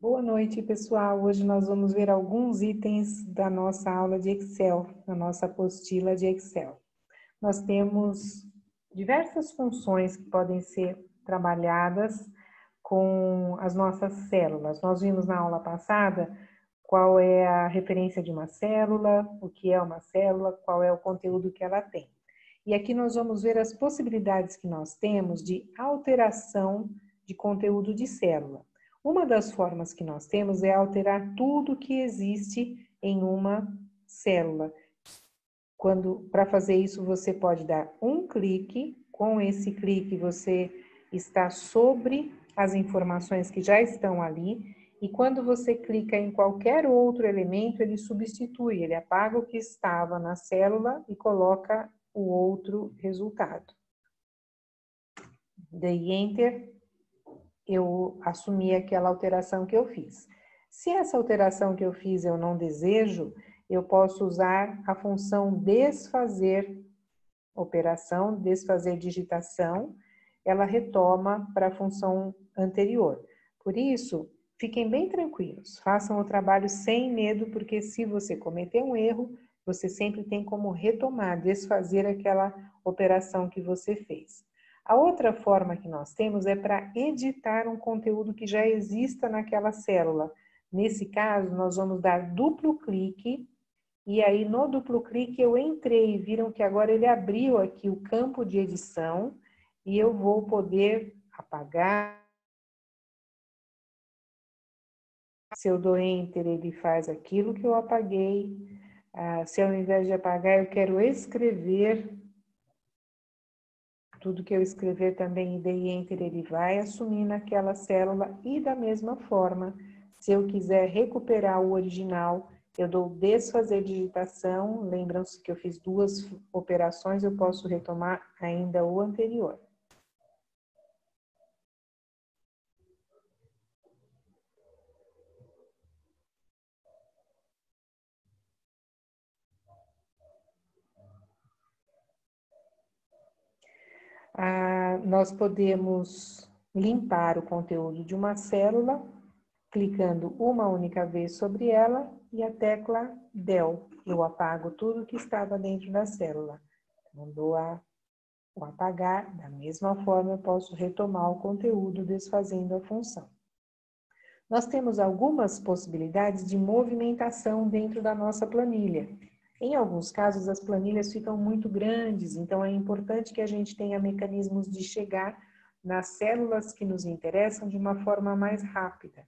Boa noite, pessoal. Hoje nós vamos ver alguns itens da nossa aula de Excel, da nossa apostila de Excel. Nós temos diversas funções que podem ser trabalhadas com as nossas células. Nós vimos na aula passada qual é a referência de uma célula, o que é uma célula, qual é o conteúdo que ela tem. E aqui nós vamos ver as possibilidades que nós temos de alteração de conteúdo de célula. Uma das formas que nós temos é alterar tudo que existe em uma célula. Para fazer isso, você pode dar um clique. Com esse clique, você está sobre as informações que já estão ali. E quando você clica em qualquer outro elemento, ele substitui, ele apaga o que estava na célula e coloca o outro resultado. Dei Enter, eu assumi aquela alteração que eu fiz. Se essa alteração que eu fiz eu não desejo, eu posso usar a função desfazer operação, desfazer digitação, ela retoma para a função anterior. Por isso, fiquem bem tranquilos, façam o trabalho sem medo, porque se você cometer um erro, você sempre tem como retomar, desfazer aquela operação que você fez. A outra forma que nós temos é para editar um conteúdo que já exista naquela célula. Nesse caso, nós vamos dar duplo clique e aí no duplo clique eu entrei. Viram que agora ele abriu aqui o campo de edição e eu vou poder apagar. Se eu dou Enter, ele faz aquilo que eu apaguei. Se ao invés de apagar, eu quero escrever, tudo que eu escrever também e dei Enter, ele vai assumir naquela célula. E da mesma forma, se eu quiser recuperar o original, eu dou desfazer digitação. Lembram-se que eu fiz duas operações, eu posso retomar ainda o anterior. Nós podemos limpar o conteúdo de uma célula, clicando uma única vez sobre ela e a tecla Del. Eu apago tudo que estava dentro da célula. Então, dou o apagar, da mesma forma eu posso retomar o conteúdo desfazendo a função. Nós temos algumas possibilidades de movimentação dentro da nossa planilha. Em alguns casos, as planilhas ficam muito grandes, então é importante que a gente tenha mecanismos de chegar nas células que nos interessam de uma forma mais rápida.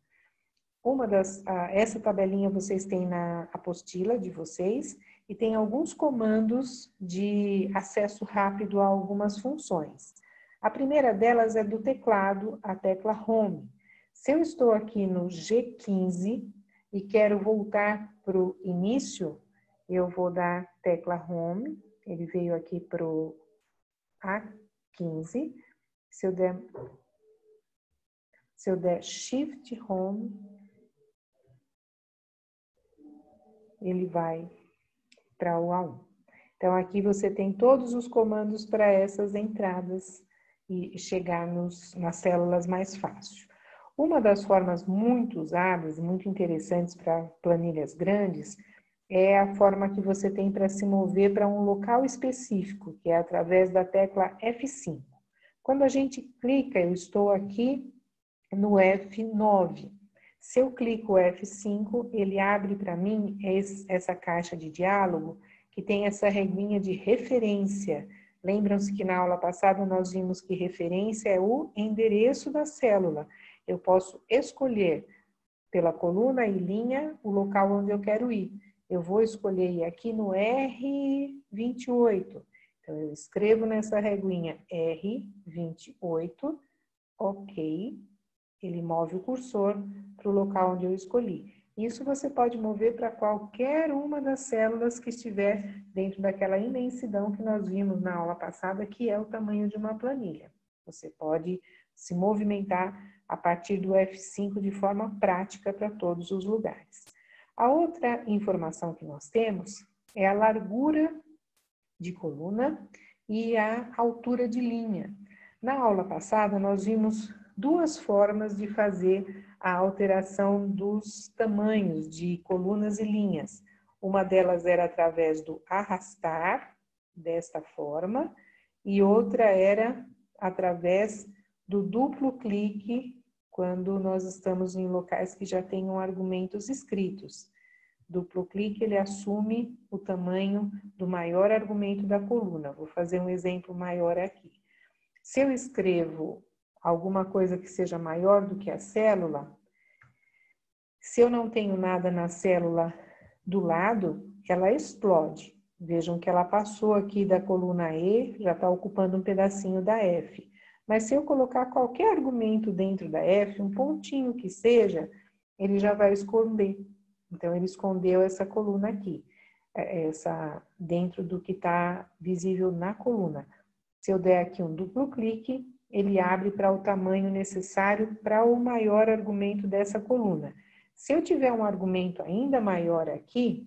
Essa tabelinha vocês têm na apostila de vocês e tem alguns comandos de acesso rápido a algumas funções. A primeira delas é do teclado, a tecla Home. Se eu estou aqui no G15 e quero voltar para o início, eu vou dar tecla Home, ele veio aqui para o A15. Se eu der Shift Home, ele vai para o A1. Então, aqui você tem todos os comandos para essas entradas e chegar nas células mais fácil. Uma das formas muito usadas e muito interessantes para planilhas grandes é a forma que você tem para se mover para um local específico, que é através da tecla F5. Quando a gente clica, eu estou aqui no F9. Se eu clico F5, ele abre para mim essa caixa de diálogo que tem essa regrinha de referência. Lembram-se que na aula passada nós vimos que referência é o endereço da célula. Eu posso escolher pela coluna e linha o local onde eu quero ir. Eu vou escolher aqui no R28. Então, eu escrevo nessa reguinha R28, ok. Ele move o cursor para o local onde eu escolhi. Isso você pode mover para qualquer uma das células que estiver dentro daquela imensidão que nós vimos na aula passada, que é o tamanho de uma planilha. Você pode se movimentar a partir do F5 de forma prática para todos os lugares. A outra informação que nós temos é a largura de coluna e a altura de linha. Na aula passada, nós vimos duas formas de fazer a alteração dos tamanhos de colunas e linhas. Uma delas era através do arrastar, desta forma, e outra era através do duplo clique, quando nós estamos em locais que já tenham argumentos escritos. Duplo clique, ele assume o tamanho do maior argumento da coluna. Vou fazer um exemplo maior aqui. Se eu escrevo alguma coisa que seja maior do que a célula, se eu não tenho nada na célula do lado, ela explode. Vejam que ela passou aqui da coluna E, já está ocupando um pedacinho da F. Mas se eu colocar qualquer argumento dentro da F, um pontinho que seja, ele já vai esconder. Então, ele escondeu essa coluna aqui, dentro do que está visível na coluna. Se eu der aqui um duplo clique, ele abre para o tamanho necessário para o maior argumento dessa coluna. Se eu tiver um argumento ainda maior aqui,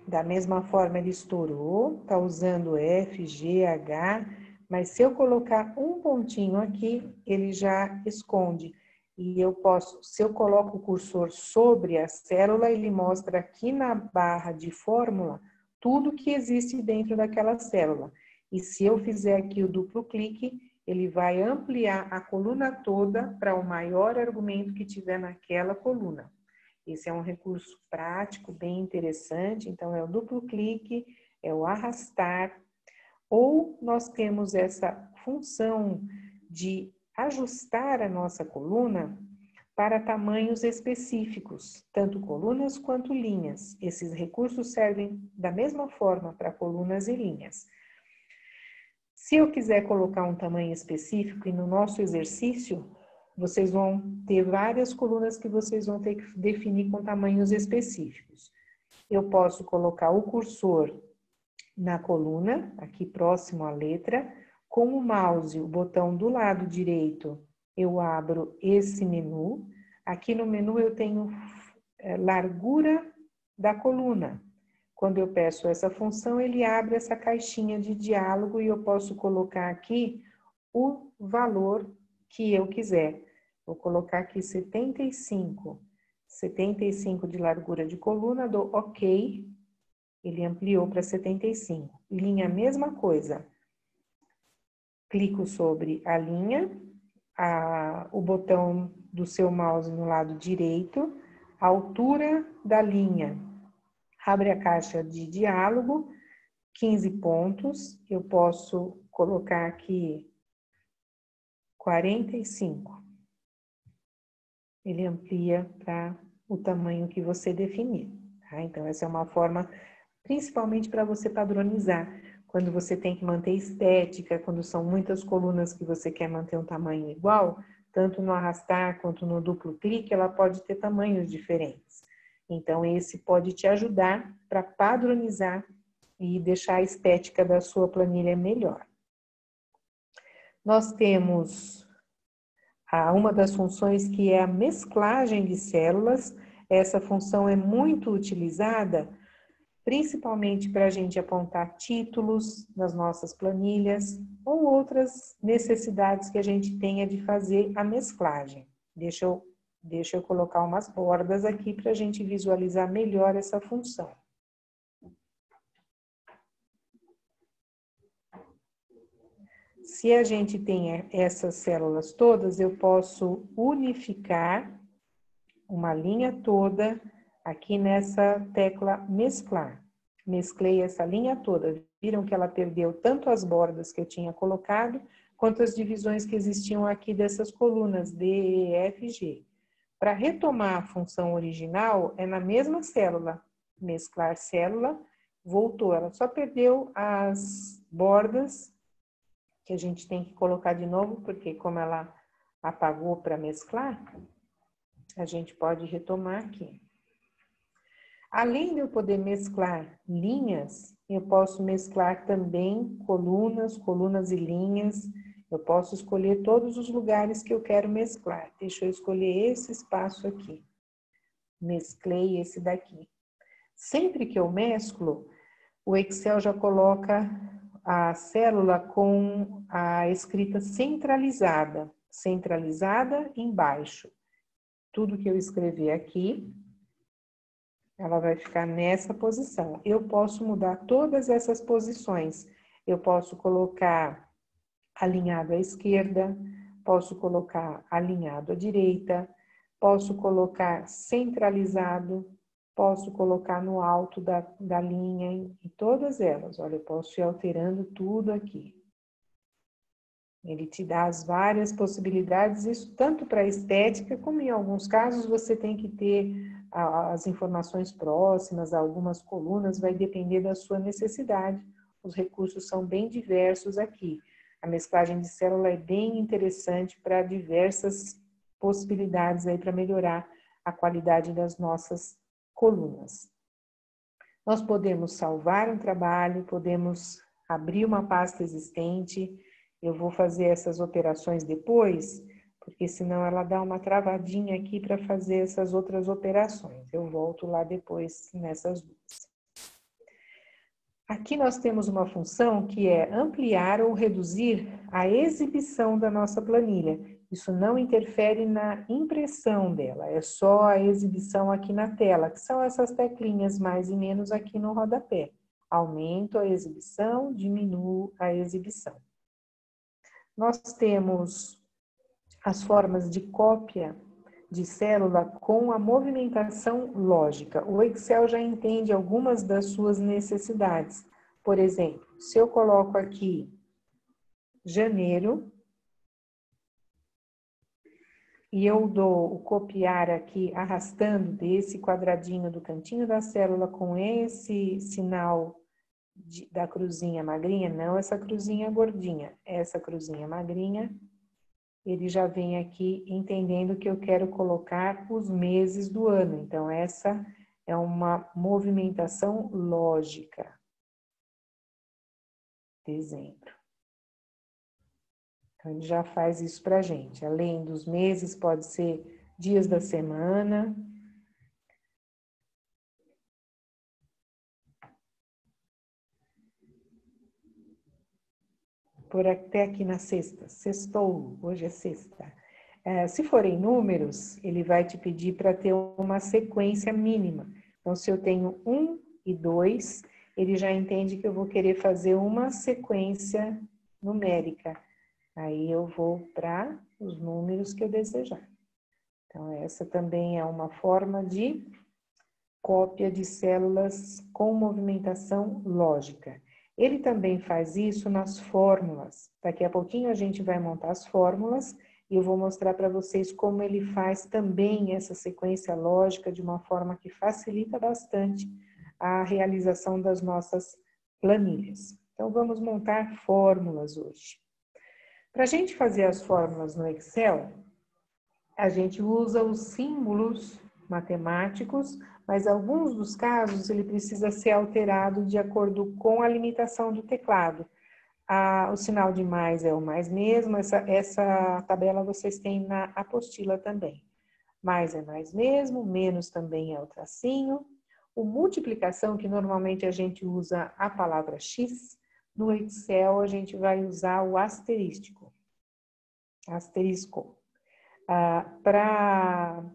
da mesma forma ele estourou, está usando F, G, H, mas se eu colocar um pontinho aqui, ele já esconde. E eu posso, se eu coloco o cursor sobre a célula, ele mostra aqui na barra de fórmula tudo que existe dentro daquela célula. E se eu fizer aqui o duplo clique, ele vai ampliar a coluna toda para o maior argumento que tiver naquela coluna. Esse é um recurso prático, bem interessante. Então, é o duplo clique, é o arrastar. Ou nós temos essa função de ajustar a nossa coluna para tamanhos específicos, tanto colunas quanto linhas. Esses recursos servem da mesma forma para colunas e linhas. Se eu quiser colocar um tamanho específico, e no nosso exercício, vocês vão ter várias colunas que vocês vão ter que definir com tamanhos específicos. Eu posso colocar o cursor na coluna, aqui próximo à letra, com o mouse, o botão do lado direito, eu abro esse menu. Aqui no menu eu tenho largura da coluna. Quando eu peço essa função, ele abre essa caixinha de diálogo e eu posso colocar aqui o valor que eu quiser. Vou colocar aqui 75. 75 de largura de coluna, dou OK. Ele ampliou para 75. Linha, mesma coisa. Clico sobre a linha, o botão do seu mouse no lado direito, a altura da linha. Abre a caixa de diálogo, 15 pontos. Eu posso colocar aqui 45. Ele amplia para o tamanho que você definir. Tá? Então, essa é uma forma, principalmente para você padronizar. Quando você tem que manter estética, quando são muitas colunas que você quer manter um tamanho igual, tanto no arrastar quanto no duplo clique, ela pode ter tamanhos diferentes. Então, esse pode te ajudar para padronizar e deixar a estética da sua planilha melhor. Nós temos uma das funções que é a mesclagem de células. Essa função é muito utilizada, principalmente para a gente apontar títulos nas nossas planilhas ou outras necessidades que a gente tenha de fazer a mesclagem. Deixa eu colocar umas bordas aqui para a gente visualizar melhor essa função. Se a gente tem essas células todas, eu posso unificar uma linha toda aqui nessa tecla mesclar. Mesclei essa linha toda. Viram que ela perdeu tanto as bordas que eu tinha colocado, quanto as divisões que existiam aqui dessas colunas D, E, F, G. Para retomar a função original, é na mesma célula. Mesclar célula, voltou. Ela só perdeu as bordas, que a gente tem que colocar de novo, porque como ela apagou para mesclar, a gente pode retomar aqui. Além de eu poder mesclar linhas, eu posso mesclar também colunas e linhas. Eu posso escolher todos os lugares que eu quero mesclar. Deixa eu escolher esse espaço aqui. Mesclei esse daqui. Sempre que eu mesclo, o Excel já coloca a célula com a escrita centralizada, centralizada embaixo. Tudo que eu escrever aqui, ela vai ficar nessa posição. Eu posso mudar todas essas posições. Eu posso colocar alinhado à esquerda, posso colocar alinhado à direita, posso colocar centralizado, posso colocar no alto da linha, em todas elas. Olha, eu posso ir alterando tudo aqui. Ele te dá as várias possibilidades, isso tanto para a estética, como em alguns casos você tem que ter as informações próximas, algumas colunas, vai depender da sua necessidade. Os recursos são bem diversos aqui. A mesclagem de célula é bem interessante para diversas possibilidades aí para melhorar a qualidade das nossas colunas. Nós podemos salvar um trabalho, podemos abrir uma pasta existente. Eu vou fazer essas operações depois, porque senão ela dá uma travadinha aqui para fazer essas outras operações. Eu volto lá depois nessas duas. Aqui nós temos uma função que é ampliar ou reduzir a exibição da nossa planilha. Isso não interfere na impressão dela, é só a exibição aqui na tela, que são essas teclinhas mais e menos aqui no rodapé. Aumento a exibição, diminuo a exibição. Nós temos as formas de cópia de célula com a movimentação lógica. O Excel já entende algumas das suas necessidades. Por exemplo, se eu coloco aqui janeiro e eu dou o copiar aqui arrastando desse quadradinho do cantinho da célula com esse sinal da cruzinha magrinha, não essa cruzinha gordinha, essa cruzinha magrinha, ele já vem aqui entendendo que eu quero colocar os meses do ano. Então, essa é uma movimentação lógica. Dezembro. Então, ele já faz isso para a gente. Além dos meses, pode ser dias da semana. Por até aqui na sexta. Sextou, hoje é sexta. Se forem números, ele vai te pedir para ter uma sequência mínima. Então, se eu tenho 1 e 2, ele já entende que eu vou querer fazer uma sequência numérica. Aí eu vou para os números que eu desejar. Então, essa também é uma forma de cópia de células com movimentação lógica. Ele também faz isso nas fórmulas. Daqui a pouquinho a gente vai montar as fórmulas e eu vou mostrar para vocês como ele faz também essa sequência lógica de uma forma que facilita bastante a realização das nossas planilhas. Então, vamos montar fórmulas hoje. Para a gente fazer as fórmulas no Excel, a gente usa os símbolos matemáticos, mas alguns dos casos ele precisa ser alterado de acordo com a limitação do teclado. O sinal de mais é o mais mesmo, essa tabela vocês têm na apostila também. Mais é mais mesmo, menos também é o tracinho. O multiplicação, que normalmente a gente usa a palavra X, no Excel a gente vai usar o asterístico. Asterisco. Para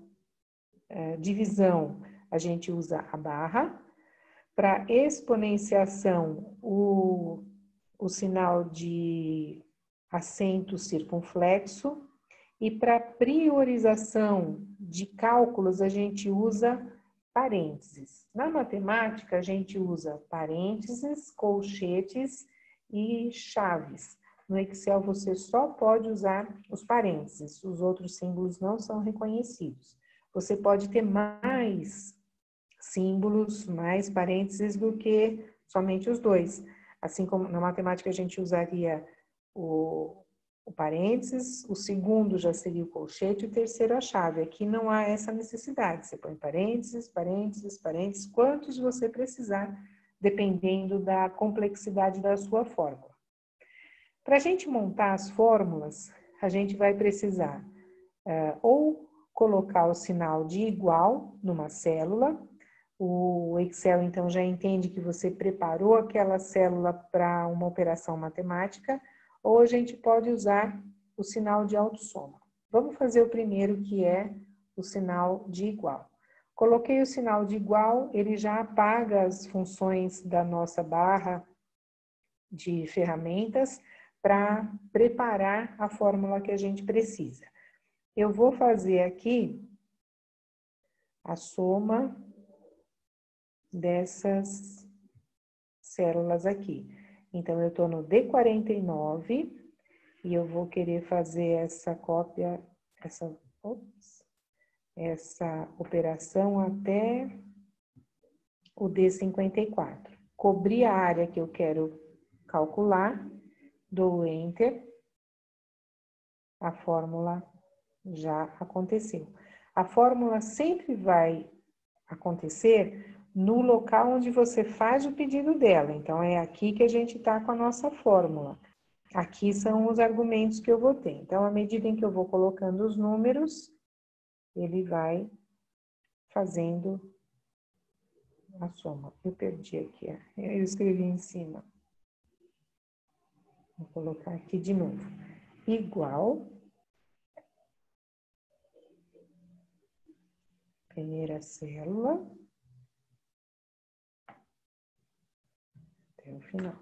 divisão, a gente usa a barra. Para exponenciação, o sinal de acento circunflexo. E para priorização de cálculos, a gente usa parênteses. Na matemática, a gente usa parênteses, colchetes e chaves. No Excel, você só pode usar os parênteses, os outros símbolos não são reconhecidos. Você pode ter mais símbolos, mais parênteses do que somente os dois. Assim como na matemática a gente usaria o parênteses, o segundo já seria o colchete e o terceiro a chave. Aqui não há essa necessidade. Você põe parênteses, parênteses, parênteses, quantos você precisar, dependendo da complexidade da sua fórmula. Para a gente montar as fórmulas, a gente vai precisar ou colocar o sinal de igual numa célula, O Excel, então, já entende que você preparou aquela célula para uma operação matemática, ou a gente pode usar o sinal de autossoma. Vamos fazer o primeiro, que é o sinal de igual. Coloquei o sinal de igual, ele já apaga as funções da nossa barra de ferramentas para preparar a fórmula que a gente precisa. Eu vou fazer aqui a soma dessas células aqui. Então, eu estou no D49 e eu vou querer fazer essa cópia, essa operação até o D54. Cobri a área que eu quero calcular, dou Enter, a fórmula já aconteceu. A fórmula sempre vai acontecer no local onde você faz o pedido dela. Então, é aqui que a gente está com a nossa fórmula. Aqui são os argumentos que eu vou ter. Então, à medida em que eu vou colocando os números, ele vai fazendo a soma. Eu perdi aqui, eu escrevi em cima. Vou colocar aqui de novo. Igual. Primeira célula. Até o final.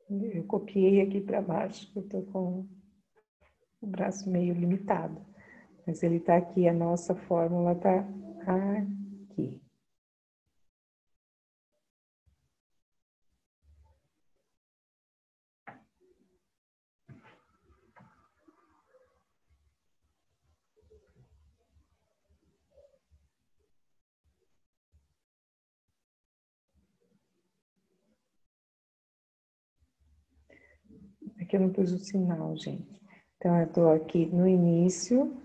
Eu copiei aqui para baixo, eu estou com o braço meio limitado. Mas ele está aqui, a nossa fórmula está aqui. Aqui eu não pus o sinal, gente. Então, eu estou aqui no início,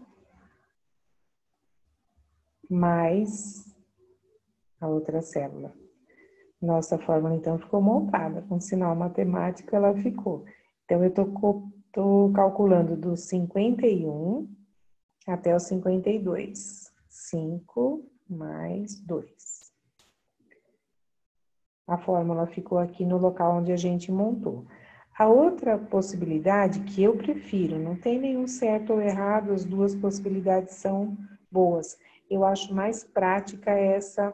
mais a outra célula. Nossa fórmula, então, ficou montada. Com sinal matemático, ela ficou. Então, eu estou calculando do 51 até o 52. 5 mais 2. A fórmula ficou aqui no local onde a gente montou. A outra possibilidade que eu prefiro, não tem nenhum certo ou errado, as duas possibilidades são boas. Eu acho mais prática essa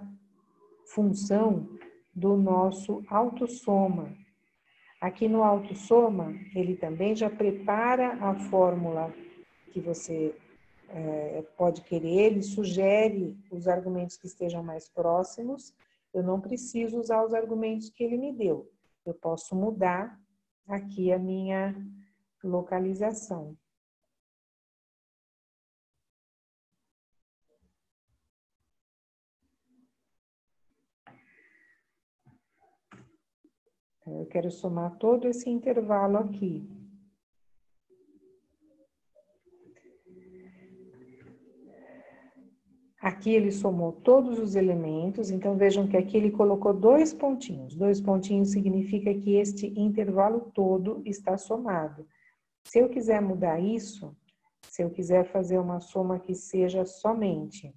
função do nosso autossoma. Aqui no autossoma, ele também já prepara a fórmula que você pode querer, ele sugere os argumentos que estejam mais próximos. Eu não preciso usar os argumentos que ele me deu. Eu posso mudar aqui a minha localização. Então, eu quero somar todo esse intervalo aqui. Aqui ele somou todos os elementos, então vejam que aqui ele colocou 2 pontinhos. 2 pontinhos significa que este intervalo todo está somado. Se eu quiser mudar isso, se eu quiser fazer uma soma que seja somente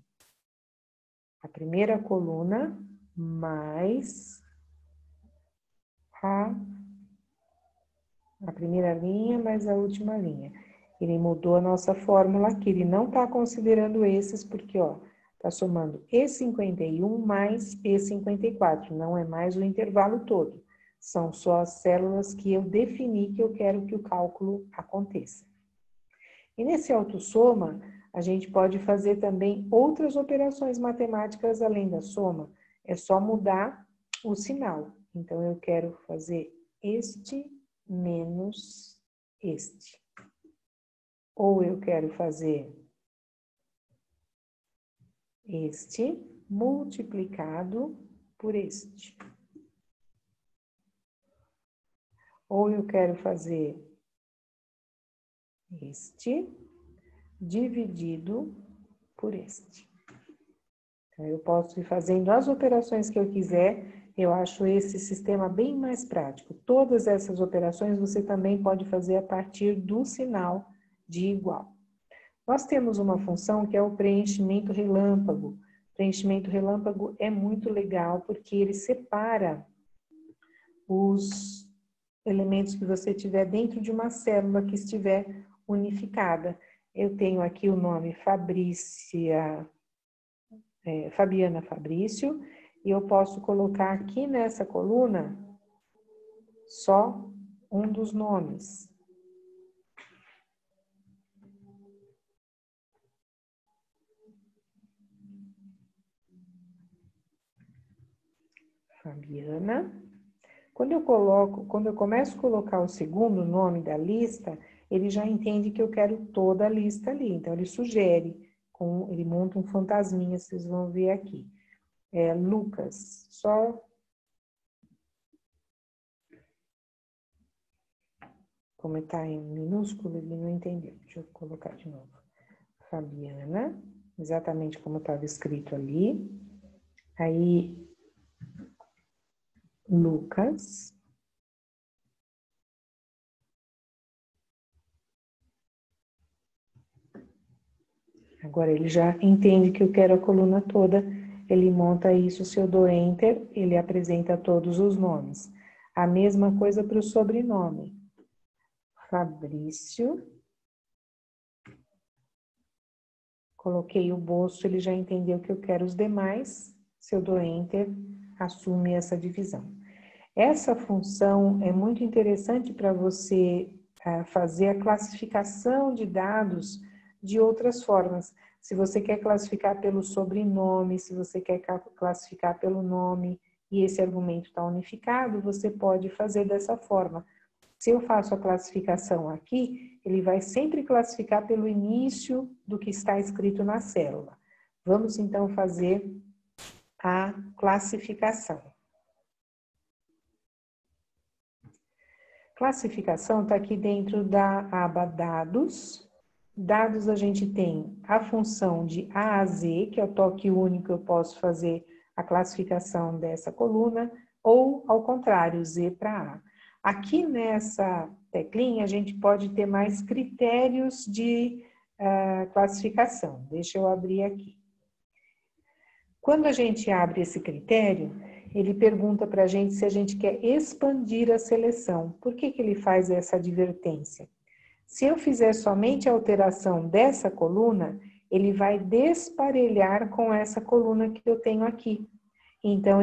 a primeira coluna mais a primeira linha mais a última linha. Ele mudou a nossa fórmula aqui, ele não está considerando esses porque, ó, está somando E51 mais E54, não é mais o intervalo todo. São só as células que eu defini que eu quero que o cálculo aconteça. E nesse autossoma, a gente pode fazer também outras operações matemáticas além da soma. É só mudar o sinal. Então, eu quero fazer este menos este. Ou eu quero fazer este multiplicado por este. Ou eu quero fazer este dividido por este. Então, eu posso ir fazendo as operações que eu quiser. Eu acho esse sistema bem mais prático. Todas essas operações você também pode fazer a partir do sinal de igual. Nós temos uma função que é o preenchimento relâmpago. O preenchimento relâmpago é muito legal porque ele separa os elementos que você tiver dentro de uma célula que estiver unificada. Eu tenho aqui o nome Fabiana Fabrício, e eu posso colocar aqui nessa coluna só um dos nomes. Fabiana. Quando eu começo a colocar o segundo nome da lista, ele já entende que eu quero toda a lista ali. Então, ele sugere, ele monta um fantasminha, vocês vão ver aqui. Lucas, só como está em minúsculo, ele não entendeu. Deixa eu colocar de novo. Fabiana, exatamente como estava escrito ali. Aí, Lucas. Agora ele já entende que eu quero a coluna toda, ele monta isso, se eu dou Enter, ele apresenta todos os nomes. A mesma coisa para o sobrenome. Fabrício. Coloquei o bolso, ele já entendeu que eu quero os demais. Se eu dou Enter, assume essa divisão. Essa função é muito interessante para você fazer a classificação de dados de outras formas. Se você quer classificar pelo sobrenome, se você quer classificar pelo nome e esse argumento está unificado, você pode fazer dessa forma. Se eu faço a classificação aqui, ele vai sempre classificar pelo início do que está escrito na célula. Vamos então fazer a classificação. Classificação está aqui dentro da aba Dados. Dados a gente tem a função de A a Z, que é o toque único, eu posso fazer a classificação dessa coluna, ou ao contrário, Z para A. Aqui nessa teclinha a gente pode ter mais critérios de classificação. Deixa eu abrir aqui. Quando a gente abre esse critério, ele pergunta para a gente se a gente quer expandir a seleção. Por que ele faz essa advertência? Se eu fizer somente a alteração dessa coluna, ele vai desparelhar com essa coluna que eu tenho aqui. Então,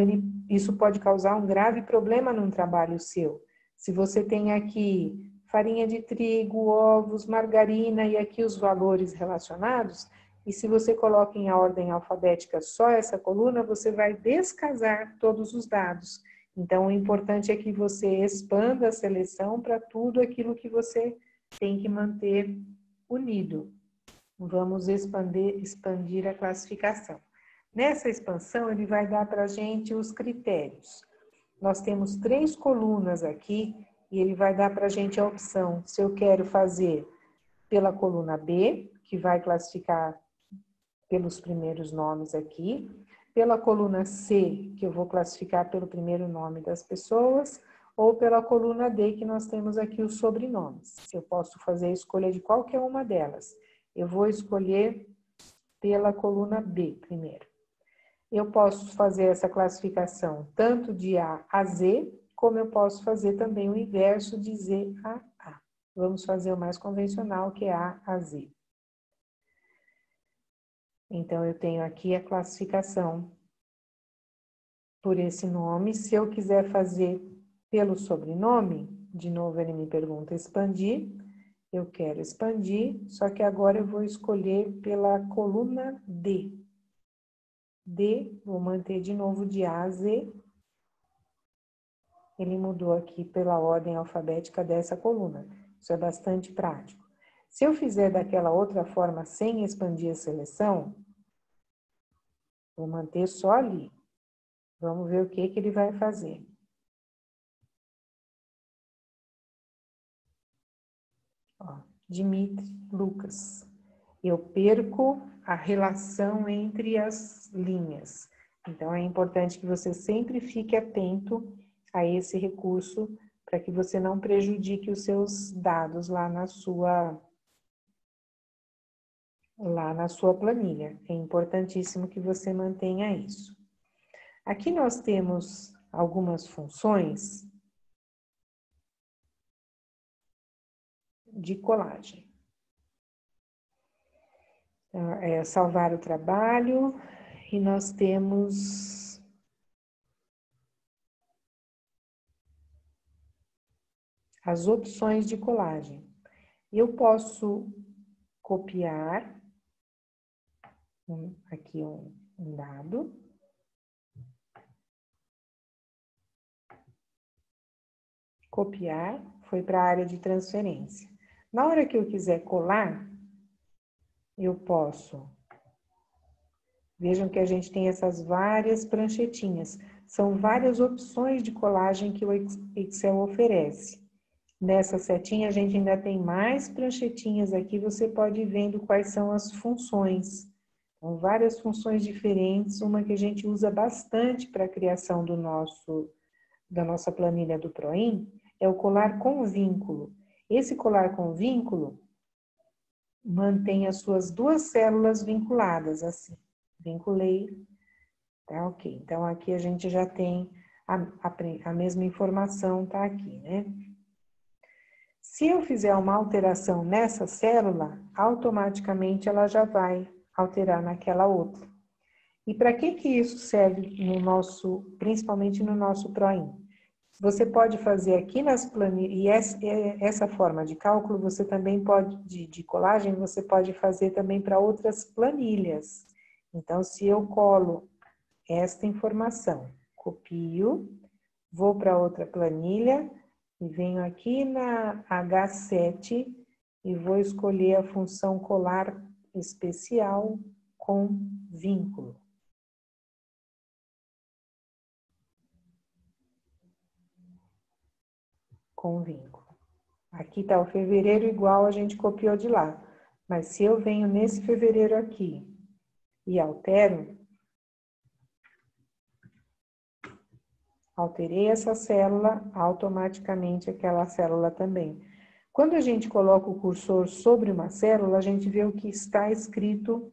isso pode causar um grave problema num trabalho seu. Se você tem aqui farinha de trigo, ovos, margarina e aqui os valores relacionados, e se você coloca em ordem alfabética só essa coluna, você vai descasar todos os dados. Então, o importante é que você expanda a seleção para tudo aquilo que você tem que manter unido. Vamos expandir a classificação. Nessa expansão, ele vai dar para a gente os critérios. Nós temos 3 colunas aqui e ele vai dar para a gente a opção se eu quero fazer pela coluna B, que vai classificar pelos primeiros nomes aqui, pela coluna C, que eu vou classificar pelo primeiro nome das pessoas, ou pela coluna D, que nós temos aqui os sobrenomes. Eu posso fazer a escolha de qualquer uma delas. Eu vou escolher pela coluna B primeiro. Eu posso fazer essa classificação tanto de A a Z, como eu posso fazer também o inverso de Z a A. Vamos fazer o mais convencional, que é A a Z. Então, eu tenho aqui a classificação por esse nome. Se eu quiser fazer pelo sobrenome, de novo ele me pergunta expandir. Eu quero expandir, só que agora eu vou escolher pela coluna D. D, vou manter de novo de A a Z. Ele mudou aqui pela ordem alfabética dessa coluna. Isso é bastante prático. Se eu fizer daquela outra forma sem expandir a seleção, vou manter só ali. Vamos ver o que ele vai fazer. Ó, Dimitri, Lucas. Eu perco a relação entre as linhas. Então, é importante que você sempre fique atento a esse recurso para que você não prejudique os seus dados lá na sua planilha. É importantíssimo que você mantenha isso. Aqui nós temos algumas funções de colagem. É salvar o trabalho e nós temos as opções de colagem. Eu posso copiar aqui um dado. Copiar, foi para a área de transferência. Na hora que eu quiser colar, eu posso. Vejam que a gente tem essas várias pranchetinhas. São várias opções de colagem que o Excel oferece. Nessa setinha, a gente ainda tem mais pranchetinhas aqui, você pode ir vendo quais são as funções. Então, várias funções diferentes, uma que a gente usa bastante para a criação da nossa planilha do Proin, é o colar com vínculo. Esse colar com vínculo mantém as suas duas células vinculadas, assim. Vinculei, tá ok. Então, aqui a gente já tem a mesma informação, tá aqui, né? Se eu fizer uma alteração nessa célula, automaticamente ela já vai alterar naquela outra. E para que isso serve principalmente no nosso Proin? Você pode fazer aqui nas planilhas, e essa forma de cálculo você também pode, de colagem, você pode fazer também para outras planilhas. Então, se eu colo esta informação, copio, vou para outra planilha e venho aqui na H7 e vou escolher a função colar especial com vínculo. Com vínculo. Aqui está o fevereiro igual a gente copiou de lá. Mas se eu venho nesse fevereiro aqui e alterei essa célula, automaticamente aquela célula também. Quando a gente coloca o cursor sobre uma célula, a gente vê o que está escrito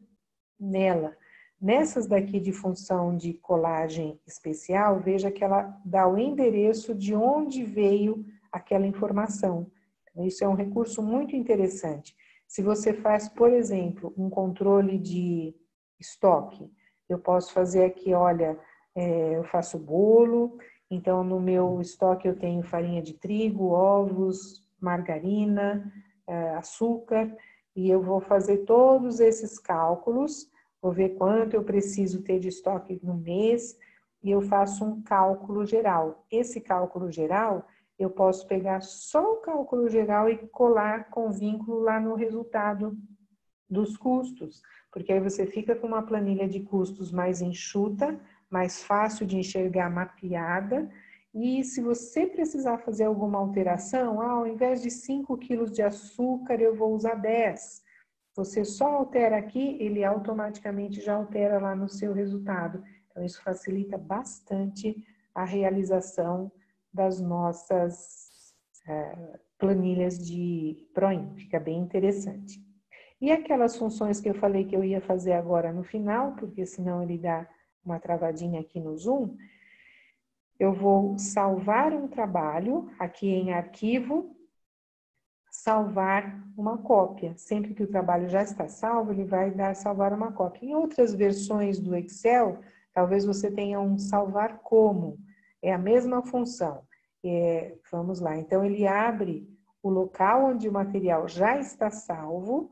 nela. Nessas daqui de função de colagem especial, veja que ela dá o endereço de onde veio aquela informação. Isso é um recurso muito interessante. Se você faz, por exemplo, um controle de estoque, eu posso fazer aqui, olha, eu faço bolo, então no meu estoque eu tenho farinha de trigo, ovos, margarina, açúcar, e eu vou fazer todos esses cálculos, vou ver quanto eu preciso ter de estoque no mês, e eu faço um cálculo geral. Esse cálculo geral, eu posso pegar só o cálculo geral e colar com vínculo lá no resultado dos custos, porque aí você fica com uma planilha de custos mais enxuta, mais fácil de enxergar, mapeada, e se você precisar fazer alguma alteração, ao invés de 5 quilos de açúcar, eu vou usar 10. Você só altera aqui, ele automaticamente já altera lá no seu resultado. Então, isso facilita bastante a realização das nossas planilhas de Proin. Fica bem interessante. E aquelas funções que eu falei que eu ia fazer agora no final, porque senão ele dá uma travadinha aqui no Zoom, eu vou salvar um trabalho, aqui em arquivo, salvar uma cópia. Sempre que o trabalho já está salvo, ele vai dar salvar uma cópia. Em outras versões do Excel, talvez você tenha um salvar como. É a mesma função. Vamos lá. Então, ele abre o local onde o material já está salvo,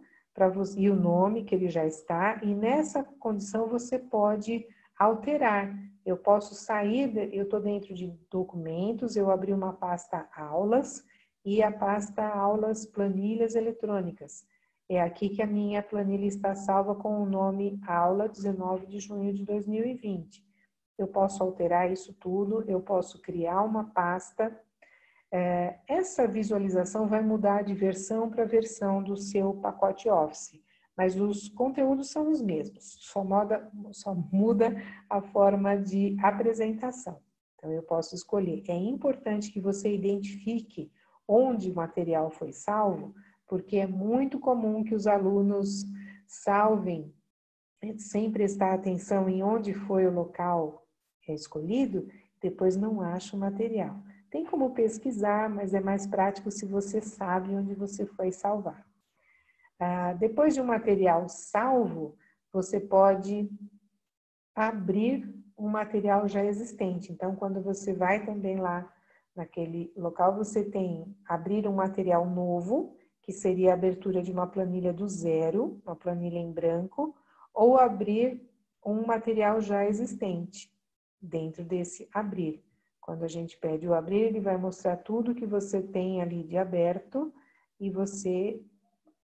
e o nome que ele já está, e nessa condição você pode alterar. Eu posso sair, eu estou dentro de documentos, eu abri uma pasta aulas e a pasta aulas planilhas eletrônicas. É aqui que a minha planilha está salva com o nome aula 19 de junho de 2020. Eu posso alterar isso tudo, eu posso criar uma pasta Essa visualização vai mudar de versão para versão do seu pacote Office, mas os conteúdos são os mesmos, só muda a forma de apresentação. Então, eu posso escolher. É importante que você identifique onde o material foi salvo, porque é muito comum que os alunos salvem sem prestar atenção em onde foi o local escolhido, depois não acha o material. Tem como pesquisar, mas é mais prático se você sabe onde você foi salvar. Depois de um material salvo, você pode abrir um material já existente. Então, quando você vai também lá naquele local, você tem abrir um material novo, que seria a abertura de uma planilha do zero, uma planilha em branco, ou abrir um material já existente dentro desse abrir. Quando a gente pede o abrir, ele vai mostrar tudo que você tem ali de aberto e você,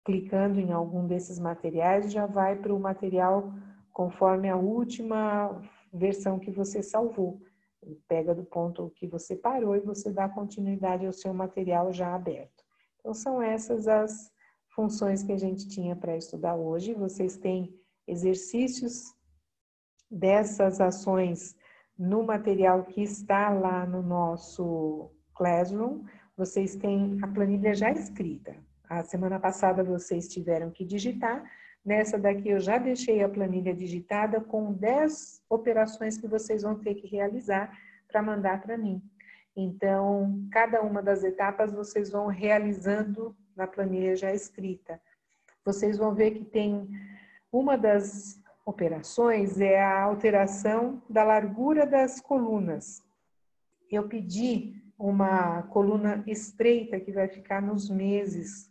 clicando em algum desses materiais, já vai para o material conforme a última versão que você salvou. Ele pega do ponto que você parou e você dá continuidade ao seu material já aberto. Então, são essas as funções que a gente tinha para estudar hoje. Vocês têm exercícios dessas ações no material que está lá no nosso Classroom. Vocês têm a planilha já escrita. A semana passada vocês tiveram que digitar. Nessa daqui eu já deixei a planilha digitada com 10 operações que vocês vão ter que realizar para mandar para mim. Então, cada uma das etapas vocês vão realizando na planilha já escrita. Vocês vão ver que tem uma das operações é a alteração da largura das colunas. Eu pedi uma coluna estreita que vai ficar nos meses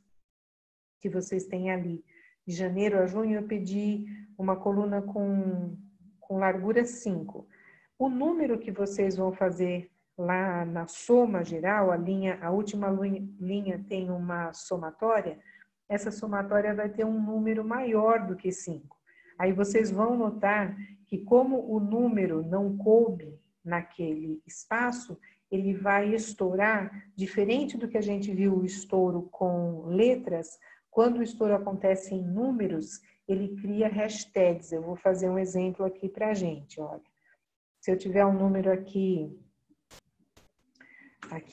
que vocês têm ali. De janeiro a junho eu pedi uma coluna com largura 5. O número que vocês vão fazer lá na soma geral, a última linha tem uma somatória, essa somatória vai ter um número maior do que 5. Aí vocês vão notar que como o número não coube naquele espaço, ele vai estourar, diferente do que a gente viu o estouro com letras, quando o estouro acontece em números, ele cria hashtags. Eu vou fazer um exemplo aqui pra gente, olha. Se eu tiver um número aqui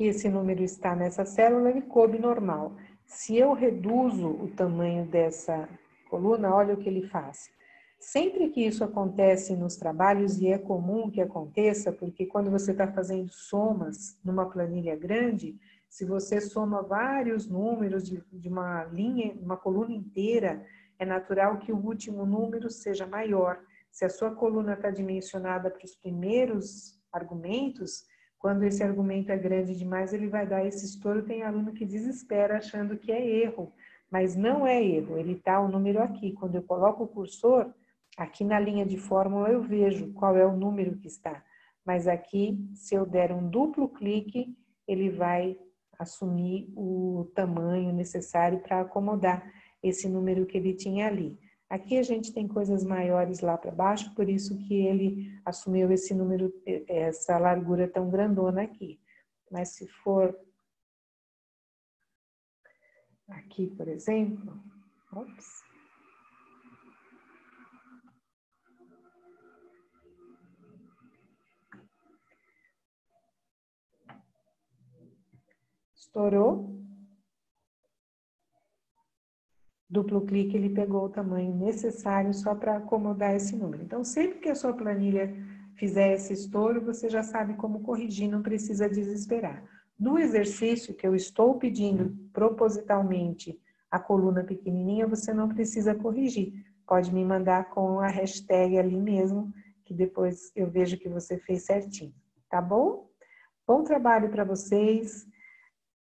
esse número está nessa célula, ele coube normal. Se eu reduzo o tamanho dessa coluna, olha o que ele faz. Sempre que isso acontece nos trabalhos, e é comum que aconteça, porque quando você está fazendo somas numa planilha grande, se você soma vários números de uma linha, uma coluna inteira, é natural que o último número seja maior. Se a sua coluna está dimensionada para os primeiros argumentos, quando esse argumento é grande demais, ele vai dar esse estouro. Tem aluno que desespera achando que é erro, mas não é erro, ele está o número aqui. Quando eu coloco o cursor, aqui na linha de fórmula eu vejo qual é o número que está. Mas aqui, se eu der um duplo clique, ele vai assumir o tamanho necessário para acomodar esse número que ele tinha ali. Aqui a gente tem coisas maiores lá para baixo, por isso que ele assumiu esse número, essa largura tão grandona aqui. Mas se for aqui, por exemplo, ops. Estourou. Duplo clique, ele pegou o tamanho necessário só para acomodar esse número. Então, sempre que a sua planilha fizer esse estouro, você já sabe como corrigir, não precisa desesperar. No exercício que eu estou pedindo propositalmente a coluna pequenininha, você não precisa corrigir. Pode me mandar com a hashtag ali mesmo, que depois eu vejo que você fez certinho. Tá bom? Bom trabalho para vocês.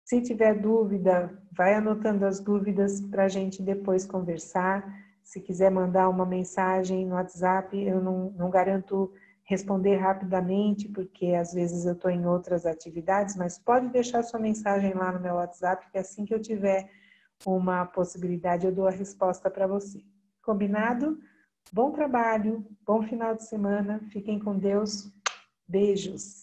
Se tiver dúvida, vai anotando as dúvidas para a gente depois conversar. Se quiser mandar uma mensagem no WhatsApp, eu não garanto responder rapidamente, porque às vezes eu estou em outras atividades, mas pode deixar sua mensagem lá no meu WhatsApp, que assim que eu tiver uma possibilidade, eu dou a resposta para você. Combinado? Bom trabalho, bom final de semana, fiquem com Deus, beijos!